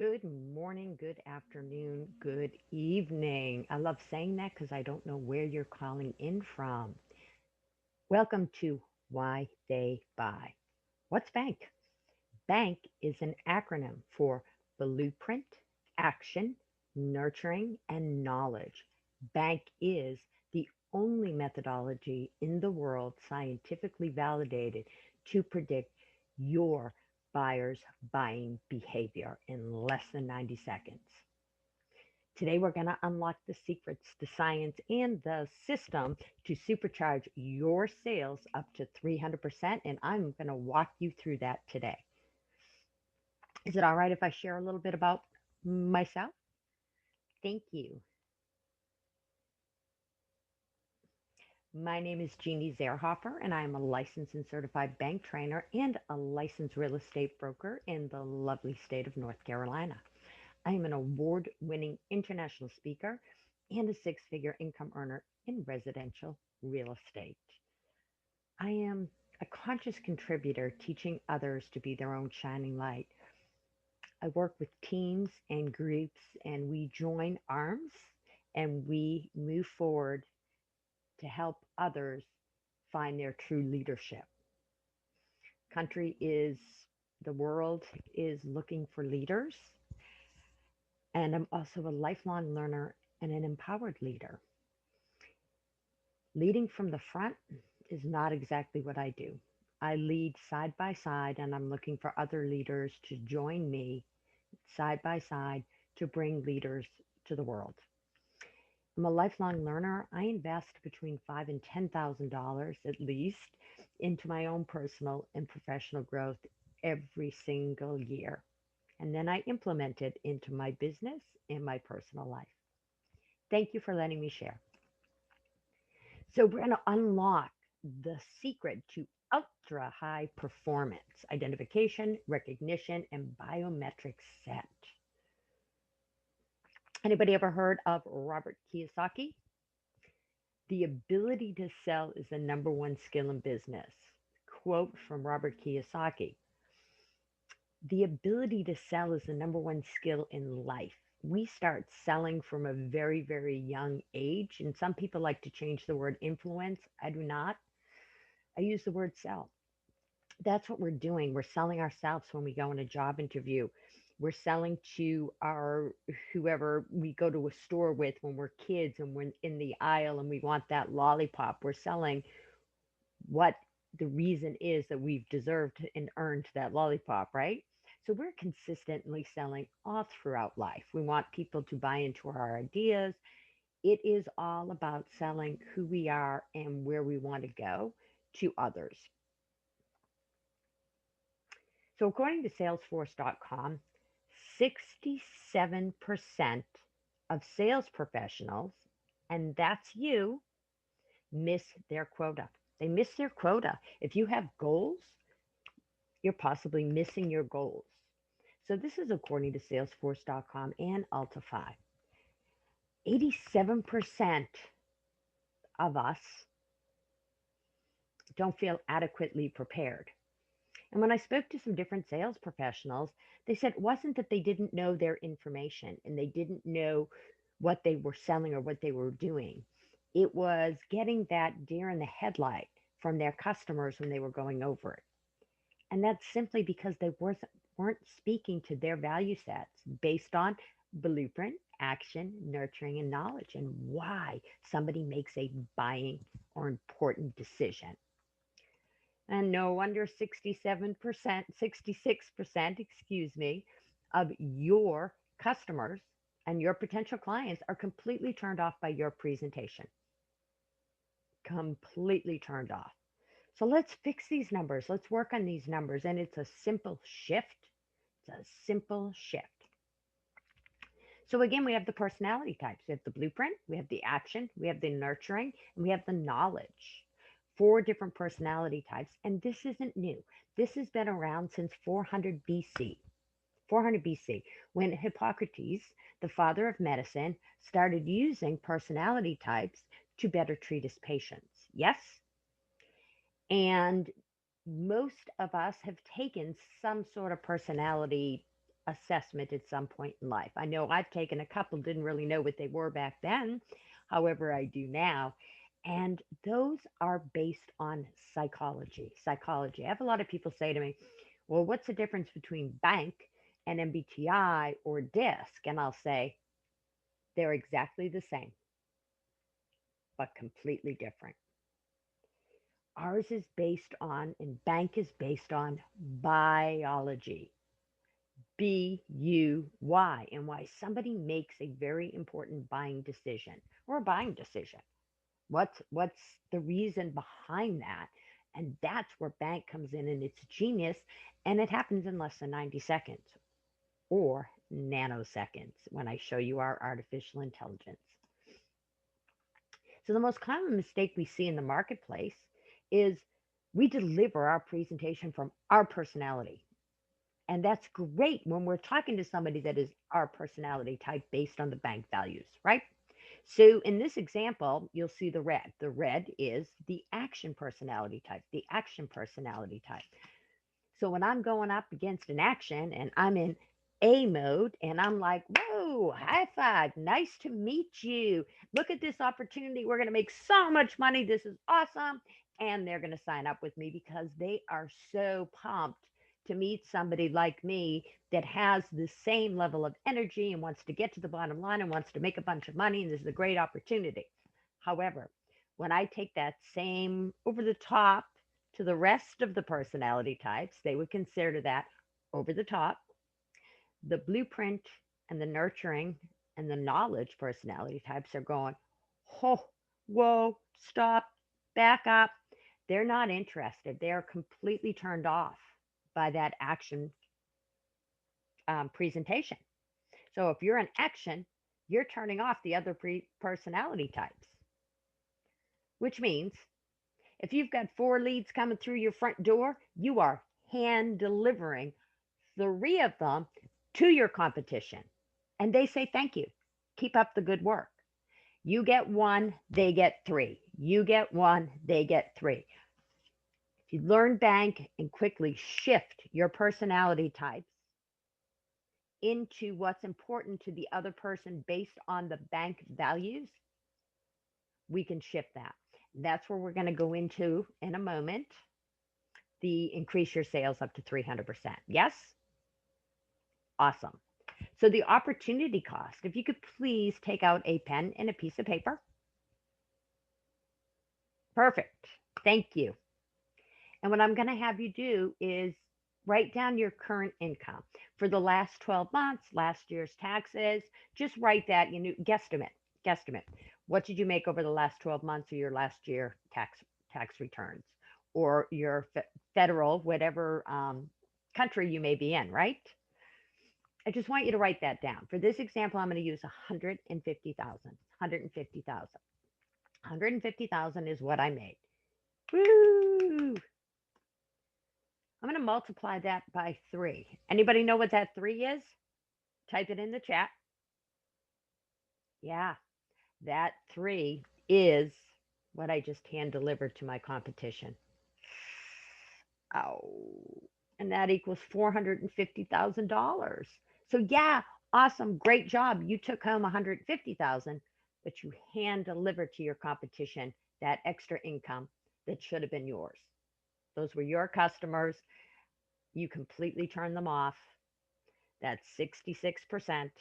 Good morning, good afternoon, good evening. I love saying that because I don't know where you're calling in from. Welcome to Why They Buy. What's BANK? BANK is an acronym for Blueprint, Action, Nurturing, and Knowledge. BANK is the only methodology in the world scientifically validated to predict your buyer's buying behavior in less than 90 seconds. Today, we're going to unlock the secrets, the science, and the system to supercharge your sales up to 300%. And I'm going to walk you through that today. Is it all right if I share a little bit about myself? Thank you. My name is Jeannie Zerhofer, and I am a licensed and certified bank trainer and a licensed real estate broker in the lovely state of North Carolina. I am an award winning international speaker and a six-figure income earner in residential real estate. I am a conscious contributor teaching others to be their own shining light. I work with teams and groups, and we join arms and we move forward to help others find their true leadership. Country is the world is looking for leaders, and I'm also a lifelong learner and an empowered leader. Leading from the front is not exactly what I do. I lead side by side, and I'm looking for other leaders to join me side by side to bring leaders to the world. I'm a lifelong learner. I invest between five and $10,000 at least into my own personal and professional growth every single year. And then I implement it into my business and my personal life. Thank you for letting me share. So, we're going to unlock the secret to ultra high performance identification, recognition, and biometric set. Anybody ever heard of Robert Kiyosaki? The ability to sell is the number one skill in business. Quote from Robert Kiyosaki: the ability to sell is the number one skill in life. We start selling from a very, very young age. And some people like to change the word influence. I do not. I use the word sell. That's what we're doing. We're selling ourselves when we go in a job interview. We're selling to our whoever we go to a store with when we're kids and we're in the aisle and we want that lollipop. We're selling what the reason is that we've deserved and earned that lollipop, right? So we're consistently selling all throughout life. We want people to buy into our ideas. It is all about selling who we are and where we want to go to others. So, according to Salesforce.com, 67% of sales professionals, and that's you, miss their quota. They miss their quota. If you have goals, you're possibly missing your goals. So, this is according to Salesforce.com and Altify. 87% of us don't feel adequately prepared. And when I spoke to some different sales professionals, they said it wasn't that they didn't know their information and they didn't know what they were selling or what they were doing. It was getting that deer in the headlight from their customers when they were going over it. And that's simply because they weren't speaking to their value sets based on blueprint, action, nurturing, and knowledge, and why somebody makes a buying or important decision. And no wonder 67%, 66%, excuse me, of your customers and your potential clients are completely turned off by your presentation. Completely turned off. So let's fix these numbers. Let's work on these numbers. And it's a simple shift. It's a simple shift. So again, we have the personality types. We have the blueprint, we have the action, we have the nurturing, and we have the knowledge. Four different personality types. And this isn't new. This has been around since 400 BC. 400 BC, when Hippocrates, the father of medicine, started using personality types to better treat his patients. Yes? And most of us have taken some sort of personality assessment at some point in life. I know I've taken a couple, didn't really know what they were back then. However, I do now. And those are based on psychology. Psychology. I have a lot of people say to me, well, what's the difference between bank and MBTI or DISC? And I'll say, they're exactly the same, but completely different. Ours is based on, and bank is based on biology. BUY, and why somebody makes a very important buying decision or a buying decision. What's the reason behind that? And that's where bank comes in and it's genius, and it happens in less than 90 seconds or nanoseconds when I show you our artificial intelligence. So the most common mistake we see in the marketplace is we deliver our presentation from our personality. And that's great when we're talking to somebody that is our personality type based on the bank values, right? So in this example, you'll see the red. The red is the action personality type, the action personality type. So when I'm going up against an action and I'm in A mode and I'm like, whoa, high five, nice to meet you. Look at this opportunity. We're going to make so much money. This is awesome. And they're going to sign up with me because they are so pumped to meet somebody like me that has the same level of energy and wants to get to the bottom line and wants to make a bunch of money. And this is a great opportunity. However, when I take that same over the top to the rest of the personality types, they would consider that over the top. The blueprint and the nurturing and the knowledge personality types are going, oh, whoa, stop, back up. They're not interested. They are completely turned off by that action presentation. So if you're in action, you're turning off the other personality types, which means if you've got four leads coming through your front door, you are hand delivering three of them to your competition. And they say, thank you. Keep up the good work. You get one, they get three. You get one, they get three. If you learn bank and quickly shift your personality types into what's important to the other person based on the bank values, we can shift that. That's where we're going to go into in a moment, the increase your sales up to 300%. Yes? Awesome. So the opportunity cost, if you could please take out a pen and a piece of paper. Perfect. Thank you. And what I'm going to have you do is write down your current income for the last 12 months, last year's taxes. Just write that, guesstimate. What did you make over the last 12 months of your last year tax returns or your federal, whatever country you may be in, right? I just want you to write that down. For this example, I'm going to use 150,000. 150,000. 150,000 is what I made. Woo! I'm going to multiply that by 3. Anybody know what that 3 is? Type it in the chat. Yeah, that 3 is what I just hand delivered to my competition. Oh, and that equals $450,000. So yeah, awesome, great job. You took home 150,000, but you hand delivered to your competition that extra income that should have been yours. Those were your customers. You completely turned them off. That's 66%,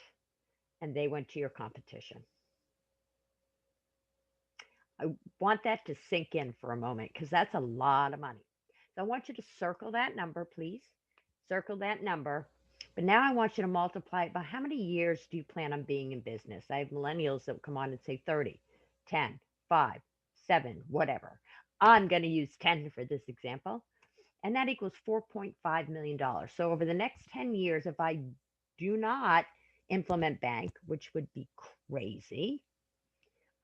and they went to your competition. I want that to sink in for a moment because that's a lot of money. So I want you to circle that number, please. Circle that number. But now I want you to multiply it by how many years do you plan on being in business? I have millennials that will come on and say 30, 10, 5, 7, whatever. I'm going to use 10 for this example. And that equals $4.5 million. So over the next 10 years, if I do not implement bank, which would be crazy,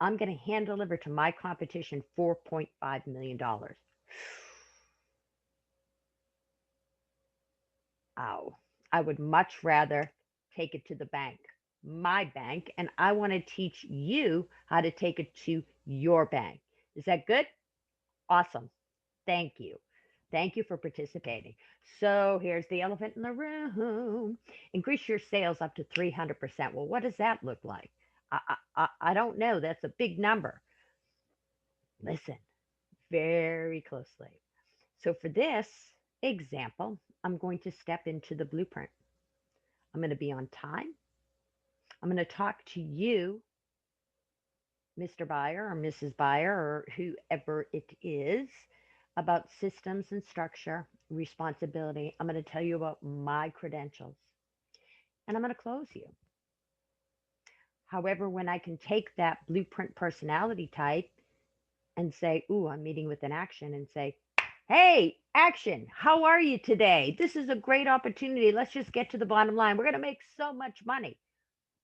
I'm going to hand deliver to my competition $4.5 million. Ow. I would much rather take it to the bank, my bank, and I want to teach you how to take it to your bank. Is that good? Awesome. Thank you. Thank you for participating. So here's the elephant in the room. Increase your sales up to 300%. Well, what does that look like? I don't know. That's a big number. Listen very closely. So for this example, I'm going to step into the blueprint. I'm going to be on time. I'm going to talk to you, Mr. Buyer or Mrs. Buyer or whoever it is, about systems and structure, responsibility. I'm going to tell you about my credentials and I'm going to close you. However, when I can take that blueprint personality type and say, ooh, I'm meeting with an action and say, hey, action, how are you today? This is a great opportunity. Let's just get to the bottom line. We're going to make so much money.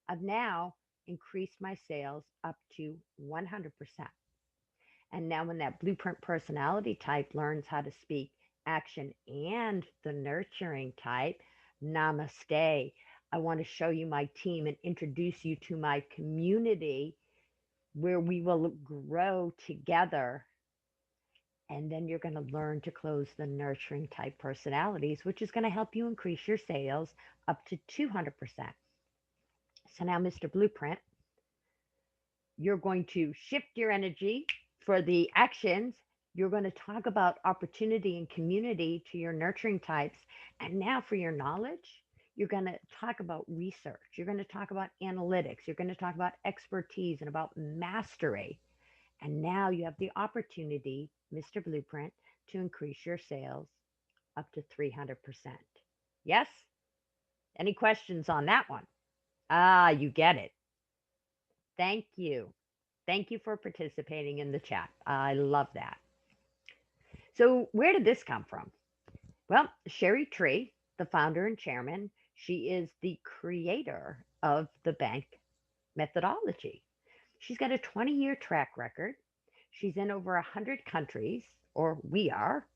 I've now increased my sales up to 100%. And now, when that blueprint personality type learns how to speak action and the nurturing type, namaste. I want to show you my team and introduce you to my community where we will grow together. And then you're going to learn to close the nurturing type personalities, which is going to help you increase your sales up to 200%. So now, Mr. Blueprint, you're going to shift your energy for the actions. You're going to talk about opportunity and community to your nurturing types. And now for your knowledge, you're going to talk about research. You're going to talk about analytics. You're going to talk about expertise and about mastery. And now you have the opportunity, Mr. Blueprint, to increase your sales up to 300%. Yes? Any questions on that one? Ah, you get it. Thank you. Thank you for participating in the chat. I love that. So, where did this come from? Well, Sherry Tree, the founder and chairman, she is the creator of the B.A.N.K methodology. She's got a 20-year track record. She's in over 100 countries, or we are,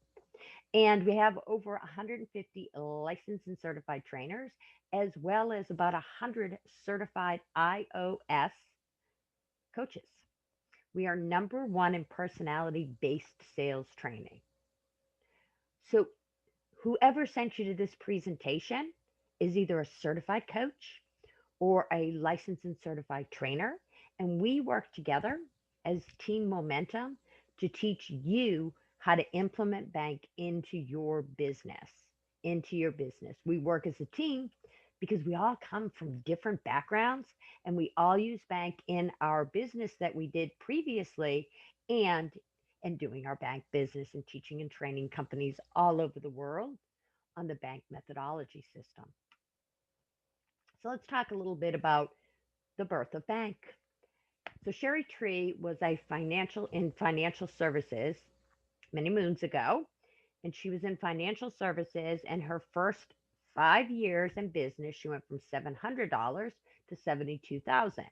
and we have over 150 licensed and certified trainers, as well as about 100 certified iOS coaches. We are number one in personality based sales training. So, whoever sent you to this presentation is either a certified coach or a licensed and certified trainer. And we work together as Team Momentum to teach you how to implement B.A.N.K into your business. Into your business. We work as a team because we all come from different backgrounds and we all use B.A.N.K in our business that we did previously and doing our B.A.N.K business and teaching and training companies all over the world on the B.A.N.K methodology system. So let's talk a little bit about the birth of B.A.N.K. So Sherry Tree was a financial services many moons ago, and she was in financial services. And her first 5 years in business, she went from $700 to 72,000.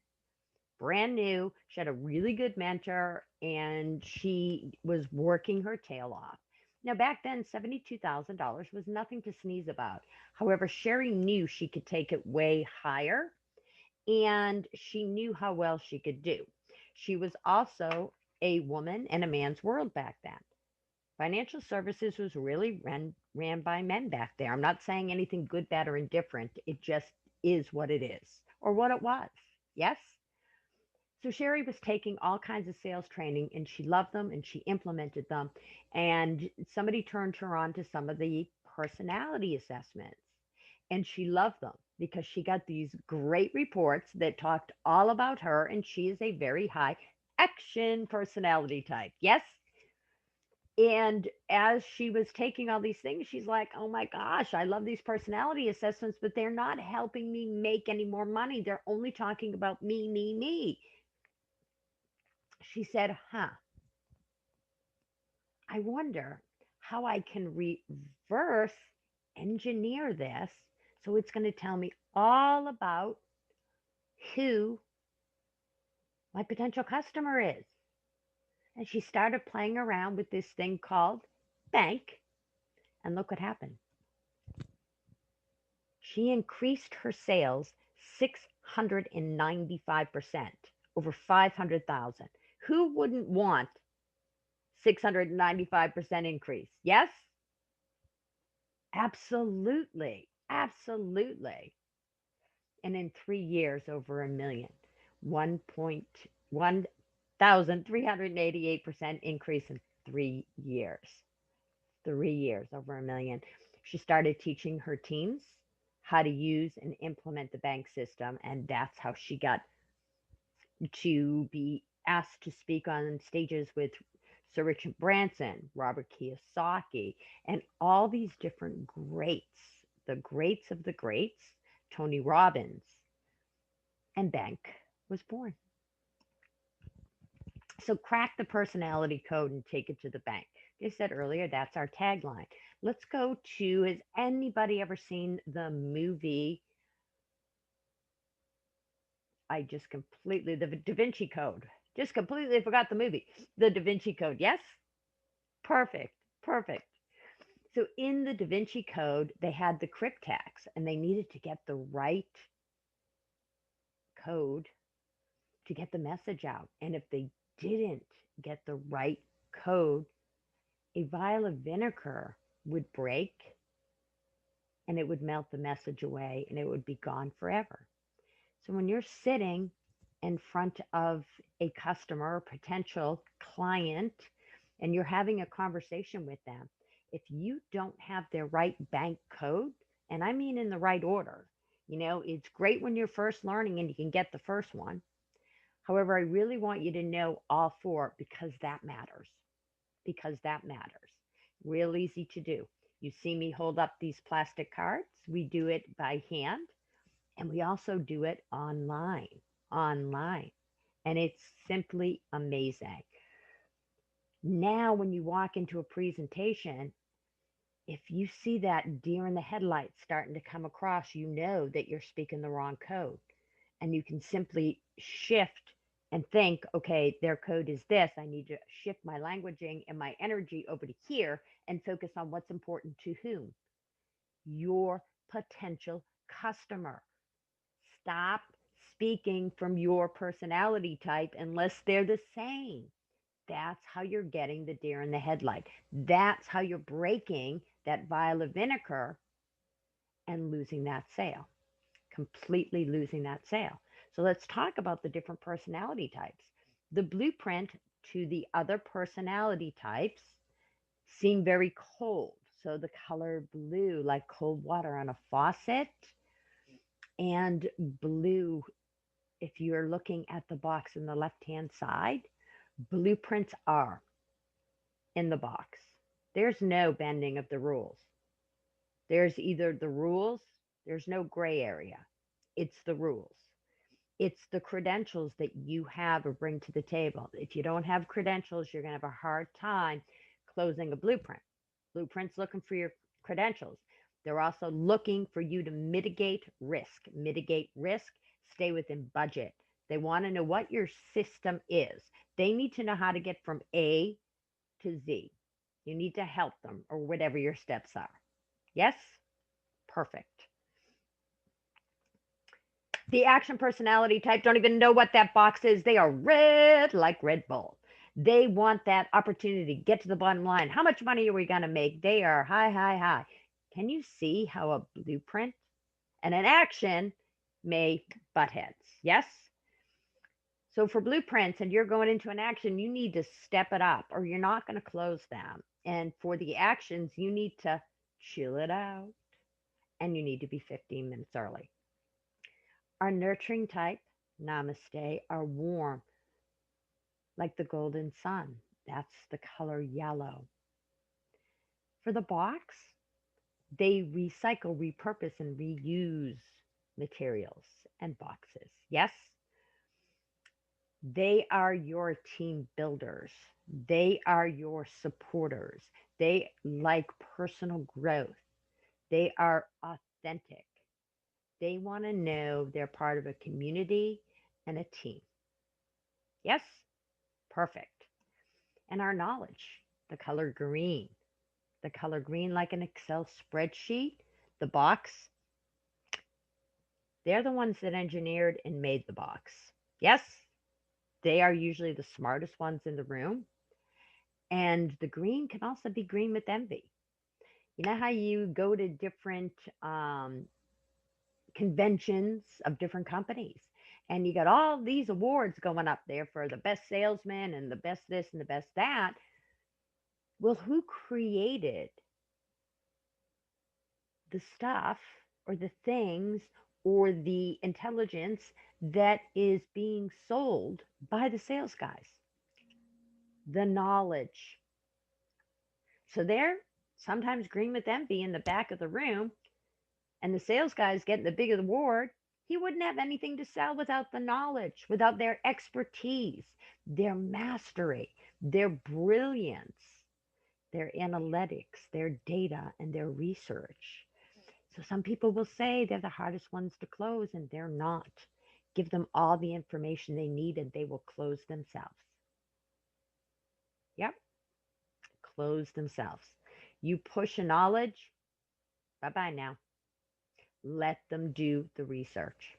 Brand new. She had a really good mentor, and she was working her tail off. Now, back then, $72,000 was nothing to sneeze about. However, Sherry knew she could take it way higher and she knew how well she could do. She was also a woman in a man's world back then. Financial services was really ran by men back there. I'm not saying anything good, bad, or indifferent. It just is what it is or what it was. Yes? So Sherry was taking all kinds of sales training and she loved them and she implemented them. And somebody turned her on to some of the personality assessments and she loved them because she got these great reports that talked all about her. And she is a very high action personality type. Yes? And as she was taking all these things, she's like, oh my gosh, I love these personality assessments, but they're not helping me make any more money. They're only talking about me, me, me. She said, I wonder how I can reverse engineer this so it's going to tell me all about who my potential customer is. And she started playing around with this thing called B.A.N.K. And look what happened. She increased her sales 695%, over 500,000. Who wouldn't want 695% increase? Yes? Absolutely. Absolutely. And in 3 years, over a million. 1,388% increase in 3 years. 3 years, over a million. She started teaching her teams how to use and implement the bank system, and that's how she got to be asked to speak on stages with Sir Richard Branson, Robert Kiyosaki, and all these different greats, the greats of the greats, Tony Robbins, and Bank was born. So crack the personality code and take it to the bank. They said earlier that's our tagline. Let's go to, has anybody ever seen the movie? I just completely, the Da Vinci Code. Just completely forgot the movie. The Da Vinci Code. Yes? Perfect. Perfect. So in the Da Vinci Code, they had the cryptax and they needed to get the right code to get the message out. And if they didn't get the right code, a vial of vinegar would break and it would melt the message away and it would be gone forever. So when you're sitting in front of a customer or potential client and you're having a conversation with them, if you don't have their right bank code, and I mean in the right order, it's great when you're first learning and you can get the first one. However, I really want you to know all four because that matters. Because that matters. Real easy to do. You see me hold up these plastic cards. We do it by hand and we also do it online. And it's simply amazing. Now, when you walk into a presentation, if you see that deer in the headlights starting to come across, you know that you're speaking the wrong code. And you can simply shift and think, okay, their code is this. I need to shift my languaging and my energy over to here and focus on what's important to whom? Your potential customer. Stop speaking from your personality type unless they're the same. That's how you're getting the deer in the headlight. That's how you're breaking that vial of vinegar and losing that sale, completely losing that sale. So let's talk about the different personality types. The blueprint to the other personality types seem very cold. So the color blue, like cold water on a faucet, and blue, if you're looking at the box in the left hand side, blueprints are in the box. There's no bending of the rules. There's either the rules, there's no gray area. It's the rules. It's the credentials that you have or bring to the table. If you don't have credentials, you're going to have a hard time closing a blueprint. Blueprint's looking for your credentials. They're also looking for you to mitigate risk. Mitigate risk, stay within budget. They want to know what your system is. They need to know how to get from A to Z. You need to help them or whatever your steps are. Yes? Perfect. The action personality type don't even know what that box is. They are red like Red Bull. They want that opportunity to get to the bottom line. How much money are we going to make? They are high, high, high. Can you see how a blueprint and an action may butt heads? Yes? So for blueprints and you're going into an action, you need to step it up or you're not going to close them. And for the actions, you need to chill it out and you need to be 15 minutes early. Our nurturing type, namaste, are warm like the golden sun. That's the color yellow. For the box, they recycle, repurpose, and reuse materials and boxes. Yes, they are your team builders. They are your supporters. They like personal growth. They are authentic. They want to know they're part of a community and a team. Yes? Perfect. And our knowledge, the color green. The color green like an Excel spreadsheet, the box, they're the ones that engineered and made the box. Yes, they are usually the smartest ones in the room. And the green can also be green with envy. You know how you go to different um, conventions of different companies and you got all these awards going up there for the best salesman and the best this and the best that. Well, who created the stuff or the things or the intelligence that is being sold by the sales guys? The knowledge. So they're sometimes green with envy in the back of the room, and the sales guy's getting the big award. He wouldn't have anything to sell without the knowledge, without their expertise, their mastery, their brilliance, their analytics, their data, and their research. So some people will say they're the hardest ones to close, and they're not. Give them all the information they need, and they will close themselves. Yep, close themselves. You push a knowledge, bye bye now. Let them do the research.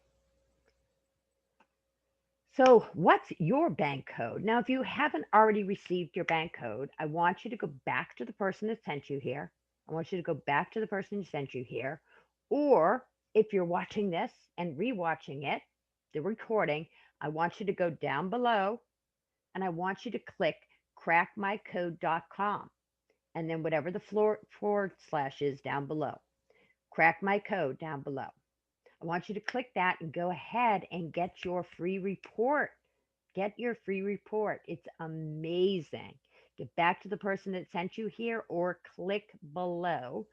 So, what's your bank code? Now, if you haven't already received your bank code, I want you to go back to the person that sent you here. I want you to go back to the person who sent you here. Or if you're watching this and rewatching it, the recording, I want you to go down below and I want you to click crackmycode.com and then whatever the forward slash is down below. Crack my code down below. I want you to click that and go ahead and get your free report. Get your free report. It's amazing. Get back to the person that sent you here or click below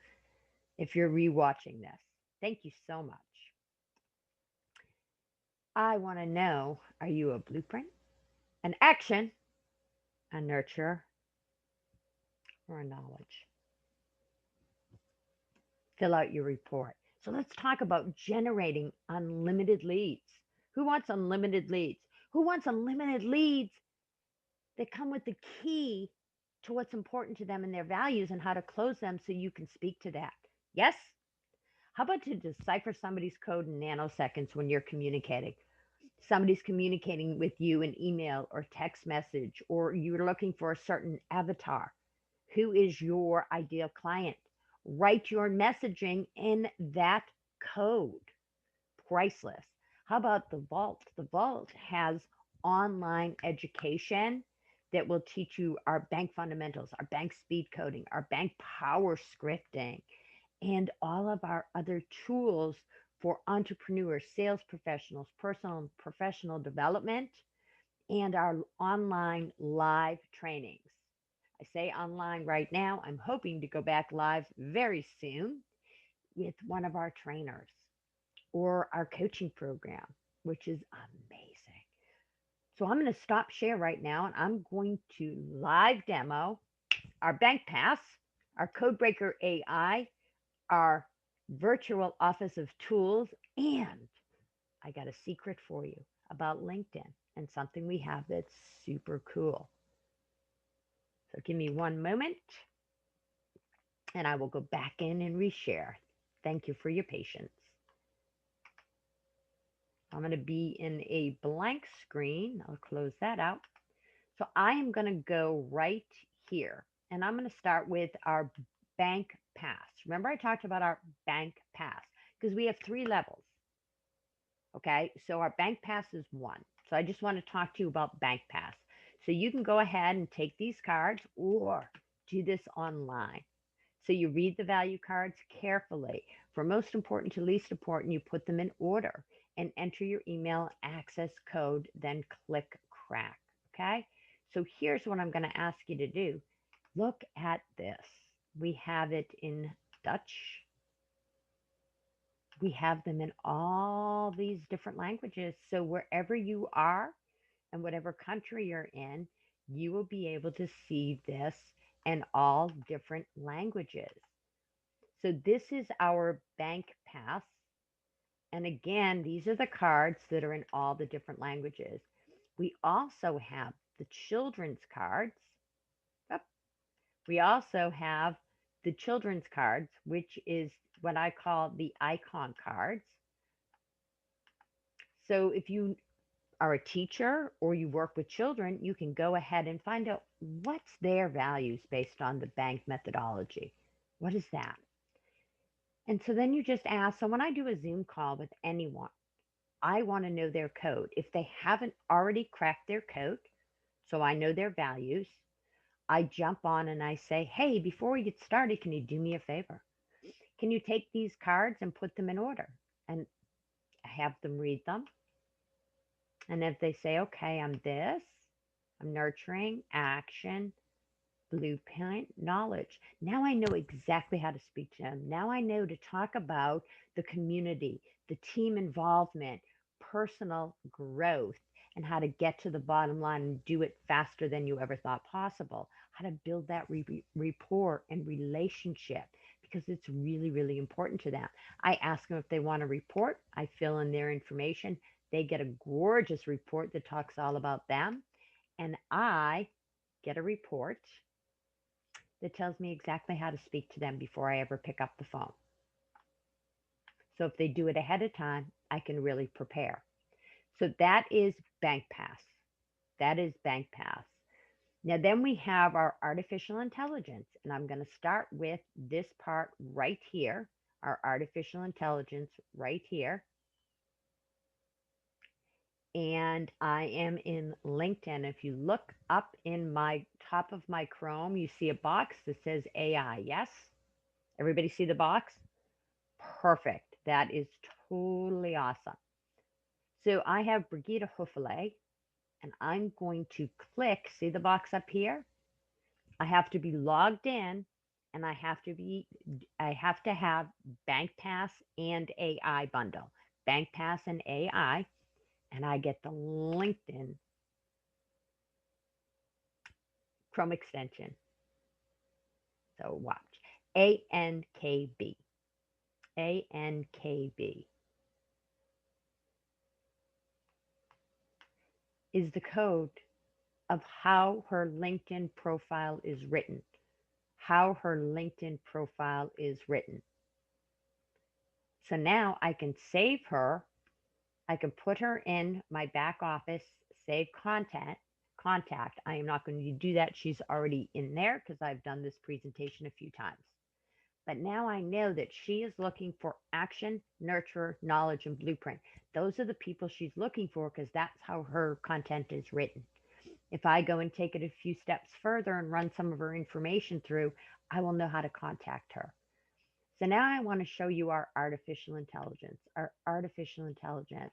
if you're rewatching this. Thank you so much. I want to know, are you a blueprint, an action, a nurture, or a knowledge? Fill out your report. So let's talk about generating unlimited leads. Who wants unlimited leads? Who wants unlimited leads that come with the key to what's important to them and their values and how to close them so you can speak to that? Yes? How about to decipher somebody's code in nanoseconds when you're communicating? Somebody's communicating with you in email or text message, or you're looking for a certain avatar. Who is your ideal client? Write your messaging in that code. Priceless. How about the Vault? The Vault has online education that will teach you our bank fundamentals, our bank speed coding, our bank power scripting, and all of our other tools for entrepreneurs, sales professionals, personal and professional development, and our online live trainings. I say online right now. I'm hoping to go back live very soon with one of our trainers or our coaching program, which is amazing. So I'm going to stop share right now and I'm going to live demo our Bank Pass, our Codebreaker AI, our virtual office of tools, and I got a secret for you about LinkedIn and something we have that's super cool. So give me one moment and I will go back in and reshare. Thank you for your patience. I'm going to be in a blank screen. I'll close that out. So I am going to go right here and I'm going to start with our Bank Pass. Remember I talked about our Bank Pass because we have 3 levels. Okay, so our Bank Pass is 1. So I just want to talk to you about Bank Pass. So you can go ahead and take these cards or do this online. So you read the value cards carefully. From most important to least important, you put them in order and enter your email access code, then click crack. Okay, so here's what I'm going to ask you to do. Look at this. We have it in Dutch. We have them in all these different languages. So wherever you are and whatever country you're in, you will be able to see this in all different languages. So this is our Bank Pass. And again, these are the cards that are in all the different languages. We also have the children's cards. Oh, we also have the children's cards, which is what I call the icon cards. So if you are a teacher or you work with children, you can go ahead and find out what's their values based on the bank methodology. What is that? And so then you just ask. So when I do a Zoom call with anyone, I want to know their code. If they haven't already cracked their code, so I know their values, I jump on and I say, hey, before we get started, can you do me a favor? Can you take these cards and put them in order? And have them read them. And if they say, okay, I'm this, I'm nurturing, action, blueprint, knowledge. Now I know exactly how to speak to them. Now I know to talk about the community, the team involvement, personal growth, and how to get to the bottom line and do it faster than you ever thought possible. How to build that rapport and relationship because it's really, really important to them. I ask them if they want a report. I fill in their information. They get a gorgeous report that talks all about them. And I get a report that tells me exactly how to speak to them before I ever pick up the phone. So if they do it ahead of time, I can really prepare. So that is Bank Pass. That is Bank Pass. Now then we have our artificial intelligence, and I'm going to start with this part right here, our artificial intelligence right here. And I am in LinkedIn. If you look up in my top of my Chrome, you see a box that says AI. Yes? Everybody see the box? Perfect. That is totally awesome. So I have Brigitte Hoefele, and I'm going to click, see the box up here? I have to be logged in, and I have to have Bank Pass and AI bundle. Bank Pass and AI, and I get the LinkedIn Chrome extension. So watch. A.N.K.B. A.N.K.B. is the code of how her LinkedIn profile is written. How her LinkedIn profile is written. So now I can save her. I can put her in my back office, save contact. I am not going to do that. She's already in there because I've done this presentation a few times. But now I know that she is looking for action, nurture, knowledge, and blueprint. Those are the people she's looking for because that's how her content is written. If I go and take it a few steps further and run some of her information through, I will know how to contact her. So now I want to show you our artificial intelligence. Our artificial intelligence.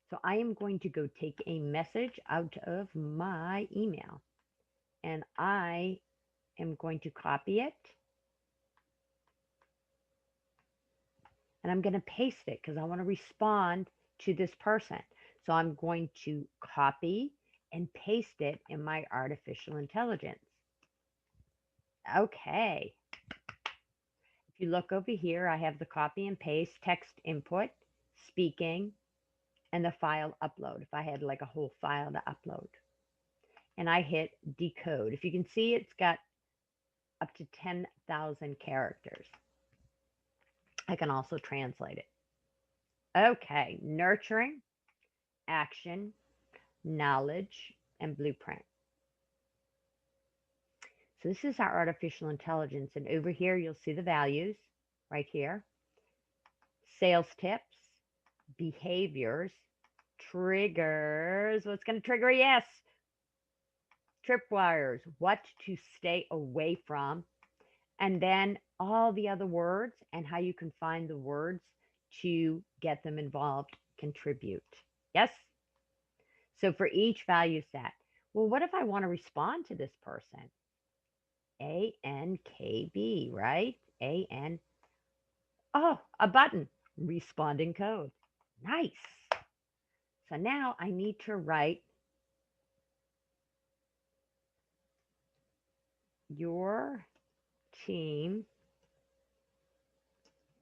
So I am going to go take a message out of my email, and I am going to copy it, and I'm going to paste it because I want to respond to this person. So I'm going to copy and paste it in my artificial intelligence. Okay. If you look over here, I have the copy and paste, text input, speaking, and the file upload. If I had like a whole file to upload. And I hit decode. If you can see, it's got up to 10,000 characters. I can also translate it. Okay, nurturing, action, knowledge, and blueprint. So this is our artificial intelligence. And over here, you'll see the values right here. Sales tips, behaviors, triggers. What's going to trigger? Yes. Tripwires, what to stay away from, and then all the other words and how you can find the words to get them involved, contribute. Yes? So for each value set, well, what if I want to respond to this person? A.N.K.B., right? A.N. Oh, a button, responding code. Nice. So now I need to write your team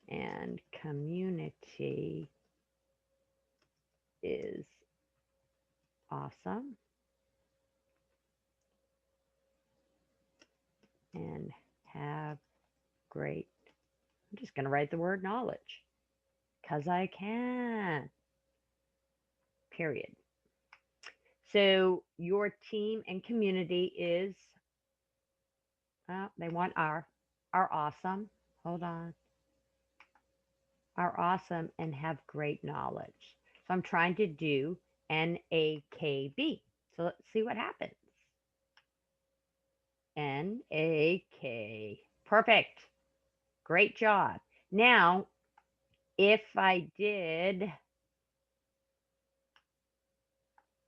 and community is awesome and have great. I'm just going to write the word knowledge because I can. Period. So your team and community is, they want R. are awesome. Hold on. Are awesome and have great knowledge. So I'm trying to do NAKB. So let's see what happens. NAK. Perfect. Great job. Now, if I did,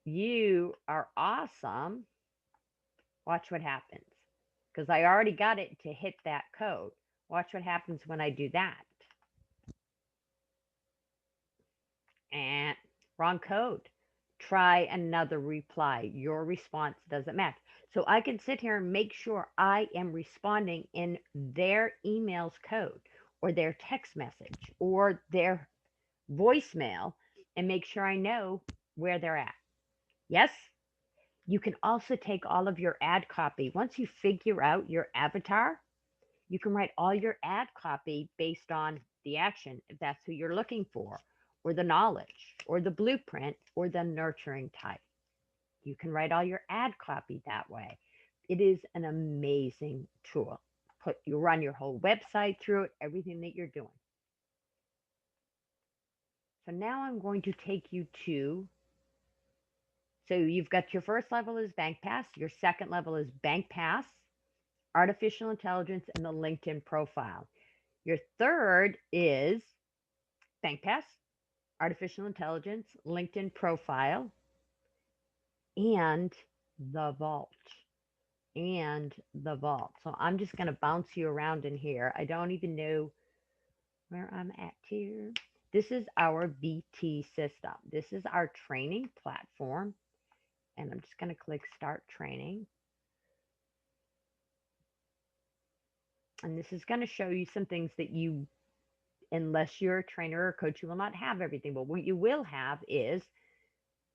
you are awesome, watch what happens. Because I already got it to hit that code. Watch what happens when I do that. And wrong code. Try another reply. Your response doesn't match. So I can sit here and make sure I am responding in their email's code or their text message or their voicemail and make sure I know where they're at. Yes? You can also take all of your ad copy. Once you figure out your avatar, you can write all your ad copy based on the action, if that's who you're looking for, or the knowledge, or the blueprint, or the nurturing type. You can write all your ad copy that way. It is an amazing tool. You run your whole website through it, everything that you're doing. So now I'm going to take you to, so you've got your first level is Bank Pass, your second level is Bank Pass, artificial intelligence, and the LinkedIn profile. Your third is Bank Pass, artificial intelligence, LinkedIn profile, and the vault. And the vault. So I'm just going to bounce you around in here. I don't even know where I'm at here. This is our VT system. This is our training platform. And I'm just going to click Start Training. And this is going to show you some things that you, unless you're a trainer or coach, you will not have everything. But what you will have is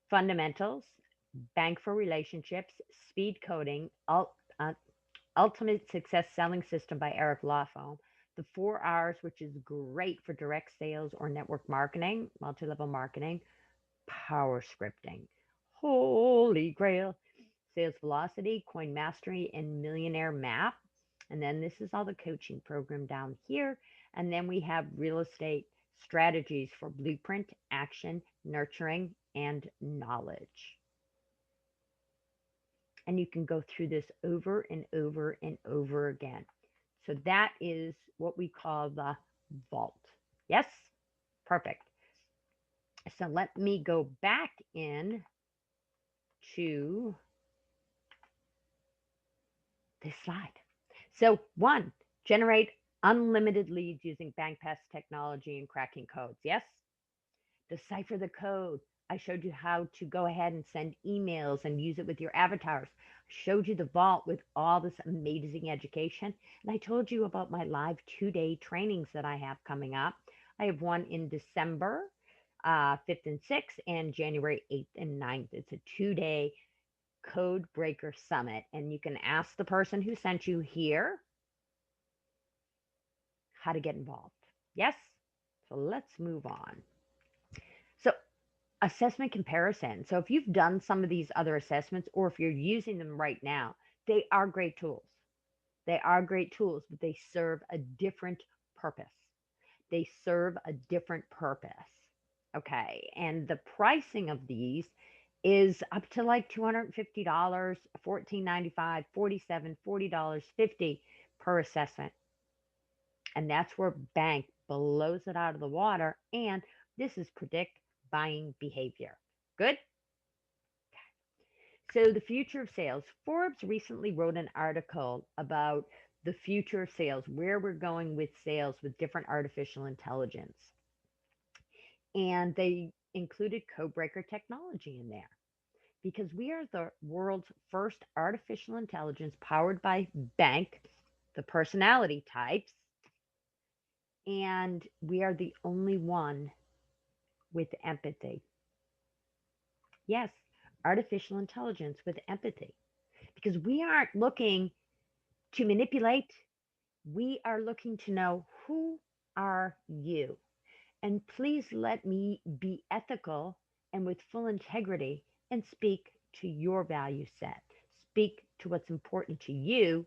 fundamentals, bank for relationships, speed coding, ultimate success selling system by Eric Lawfone, the 4 R's, which is great for direct sales or network marketing, multi-level marketing, power scripting, holy grail, sales velocity, coin mastery, and millionaire map. And then this is all the coaching program down here. And then we have real estate strategies for blueprint, action, nurturing, and knowledge. And you can go through this over and over and over again. So that is what we call the vault. Yes? Perfect. So let me go back in to this slide. So one, generate unlimited leads using BankPass technology and cracking codes. Yes? Decipher the code. I showed you how to go ahead and send emails and use it with your avatars. I showed you the vault with all this amazing education. And I told you about my live 2-day trainings that I have coming up. I have one in December 5th and 6th and January 8th and 9th. It's a 2-day code breaker summit. And you can ask the person who sent you here how to get involved. Yes? So let's move on. So assessment comparison. So if you've done some of these other assessments or if you're using them right now, they are great tools. They are great tools, but they serve a different purpose. They serve a different purpose. Okay. And the pricing of these is up to like $250, $14.95, $47, $40, $50 per assessment. And that's where Bank blows it out of the water. And this is predict buying behavior. Good? So, the future of sales. Forbes recently wrote an article about the future of sales, where we're going with sales with different artificial intelligence. And they included codebreaker technology in there because we are the world's first artificial intelligence powered by Bank, the personality types, and we are the only one with empathy. Yes, artificial intelligence with empathy. Because we aren't looking to manipulate, we are looking to know who are you? And please let me be ethical and with full integrity and speak to your value set. Speak to what's important to you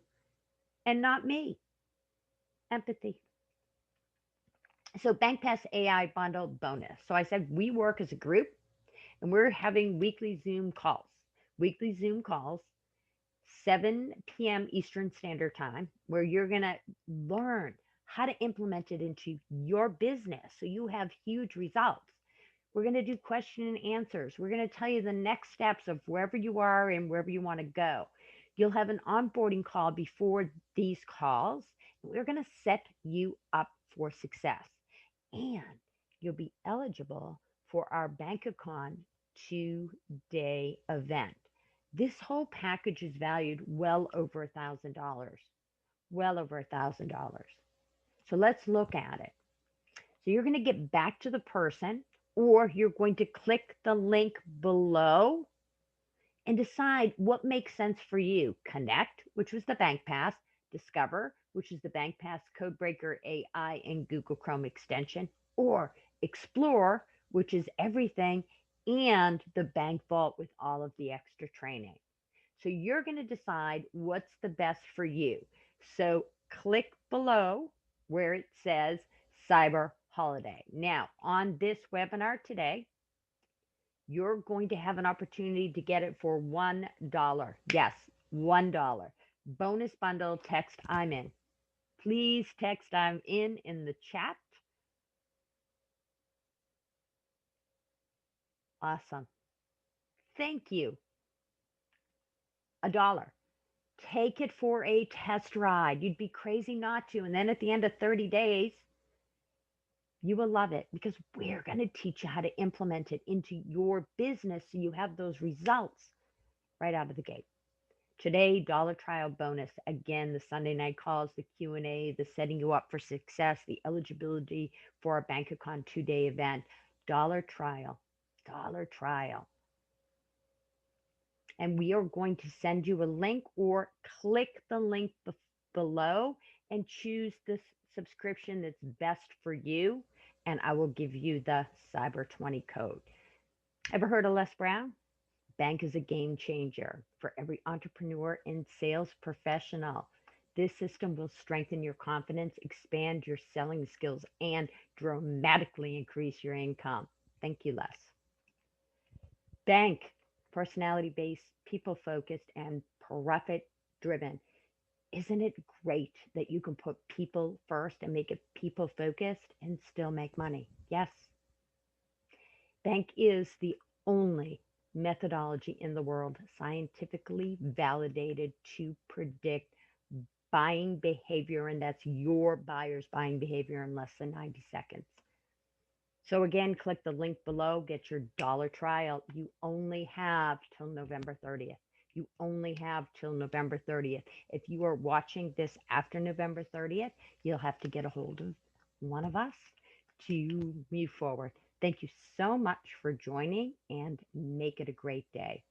and not me. Empathy. So Bank Pass AI bundle bonus. So I said we work as a group and we're having weekly Zoom calls. Weekly Zoom calls, 7 p.m. Eastern Standard Time, where you're going to learn how to implement it into your business so you have huge results. We're going to do question and answers. We're going to tell you the next steps of wherever you are and wherever you want to go. You'll have an onboarding call before these calls. We're going to set you up for success. And you'll be eligible for our BankaCon 2-day event. This whole package is valued well over $1,000. Well over $1,000. So let's look at it. So you're going to get back to the person, or you're going to click the link below and decide what makes sense for you. Connect, which was the Bank Pass, Discover, which is the Bank Pass Codebreaker AI and Google Chrome extension, or Explore, which is everything, and the Bank Vault with all of the extra training. So you're going to decide what's the best for you. So click below where it says Cyber Holiday. Now, on this webinar today, you're going to have an opportunity to get it for $1. Yes, $1. Bonus bundle, text I'm in. Please text I'm in the chat. Awesome. Thank you. $1. Take it for a test ride. You'd be crazy not to. And then at the end of 30 days, you will love it because we're going to teach you how to implement it into your business so you have those results right out of the gate. Today, dollar trial bonus. Again, the Sunday night calls, the Q&A, the setting you up for success, the eligibility for our BankaCon 2-day event. Dollar trial. Dollar trial. And we are going to send you a link, or click the link below and choose the subscription that's best for you. And I will give you the Cyber 20 code. Ever heard of Les Brown? Bank is a game changer for every entrepreneur and sales professional. This system will strengthen your confidence, expand your selling skills, and dramatically increase your income. Thank you, Les. Bank, personality based, people focused, and profit driven. Isn't it great that you can put people first and make it people focused and still make money? Yes. Bank is the only methodology in the world scientifically validated to predict buying behavior, and that's your buyer's buying behavior in less than 90 seconds. So again, click the link below, get your dollar trial. You only have till November 30th. You only have till November 30th. If you are watching this after November 30th, you'll have to get a hold of one of us to move forward. Thank you so much for joining, and make it a great day.